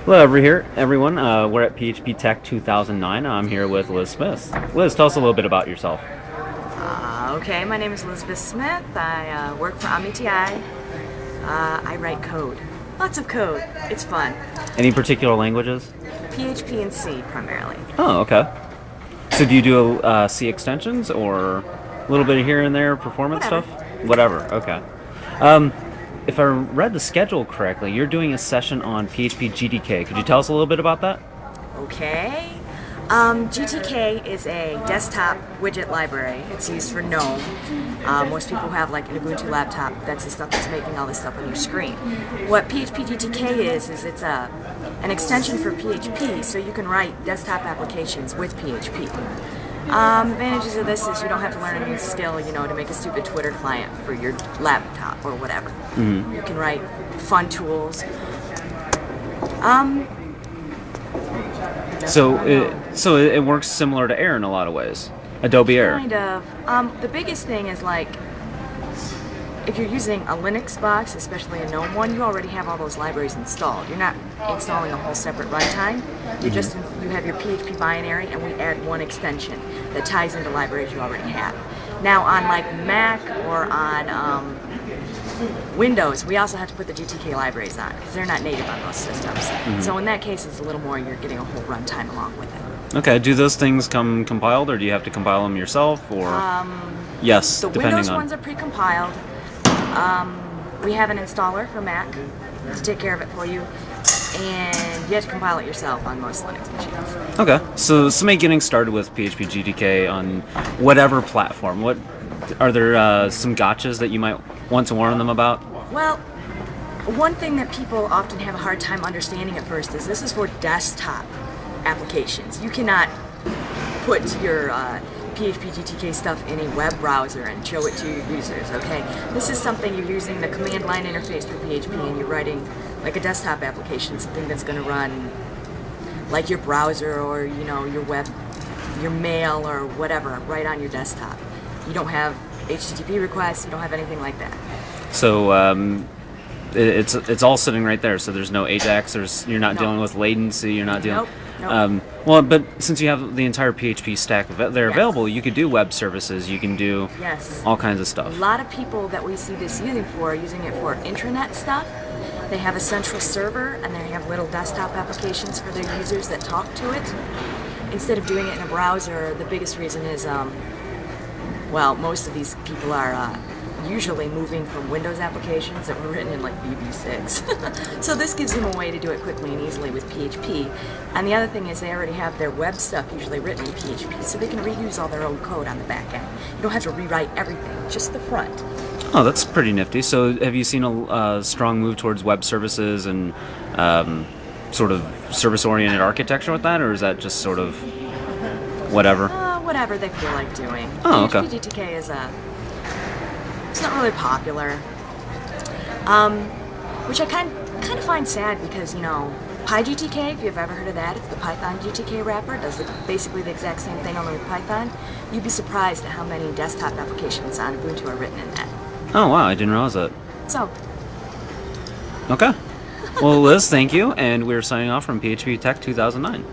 Hello, everyone. We're at PHP Tech 2009. I'm here with Liz Smith. Liz, tell us a little bit about yourself. Okay, my name is Elizabeth Smith. I work for OmniTI. I write code. Lots of code. It's fun. Any particular languages? PHP and C primarily. Oh, okay. So do you do C extensions or a little bit of here and there performance Whatever. stuff? Whatever. Okay. Um, if I read the schedule correctly, you're doing a session on PHP-GTK. Could you tell us a little bit about that? Okay. GTK is a desktop widget library. It's used for GNOME. Most people have like an Ubuntu laptop. That's the stuff that's making all this stuff on your screen. What PHP-GTK is it's an extension for PHP, so you can write desktop applications with PHP. Advantages of this is you don't have to learn a new skill, to make a stupid Twitter client for your laptop or whatever. You can write fun tools. So it works similar to AIR in a lot of ways. Adobe AIR. Kind of. The biggest thing is like, if you're using a Linux box, especially a GNOME one, you already have all those libraries installed. You're not installing a whole separate runtime. You have your PHP binary, and we add one extension that ties into libraries you already have. Now on like Mac or on Windows, we also have to put the GTK libraries on because they're not native on those systems. So in that case, it's a little more. You're getting a whole runtime along with it. Okay. Do those things come compiled, or do you have to compile them yourself, or? Yes, The depending Windows on. ones are pre-compiled. We have an installer for Mac to take care of it for you, and you have to compile it yourself on most Linux machines. Okay, so somebody getting started with PHP GTK on whatever platform, what are there some gotchas that you might want to warn them about? Well, one thing that people often have a hard time understanding at first is this is for desktop applications. You cannot put your PHP GTK stuff in a web browser and show it to your users, okay? This is something you're using the command line interface for PHP, and you're writing like a desktop application, something that's going to run like your browser or, your web, your mail or whatever, right on your desktop. You don't have HTTP requests, you don't have anything like that. So it's all sitting right there. So there's no AJAX. You're not No. dealing with latency. You're not dealing. Nope. Well, but since you have the entire PHP stack there Yes. available, you could do web services. You can do Yes. all kinds of A stuff. lot of people that we see this using for are using it for intranet stuff. They have a central server and they have little desktop applications for their users that talk to it. Instead of doing it in a browser, the biggest reason is, most of these people are usually moving from Windows applications that were written in like VB6. So this gives them a way to do it quickly and easily with PHP. And the other thing is they already have their web stuff usually written in PHP, so they can reuse all their own code on the back end. You don't have to rewrite everything, just the front. Oh, that's pretty nifty. So have you seen a strong move towards web services and sort of service-oriented architecture with that, or is that just sort of whatever? Whatever they feel like doing. Oh, okay. PHP-GTK is it's not really popular. Which I kind of find sad because, PyGTK, if you've ever heard of that, it's the Python GTK wrapper. It does basically the exact same thing only with Python. You'd be surprised at how many desktop applications on Ubuntu are written in that. Oh, wow, I didn't realize that. So, Okay. Well, Liz, thank you, and we're signing off from PHP Tech 2009.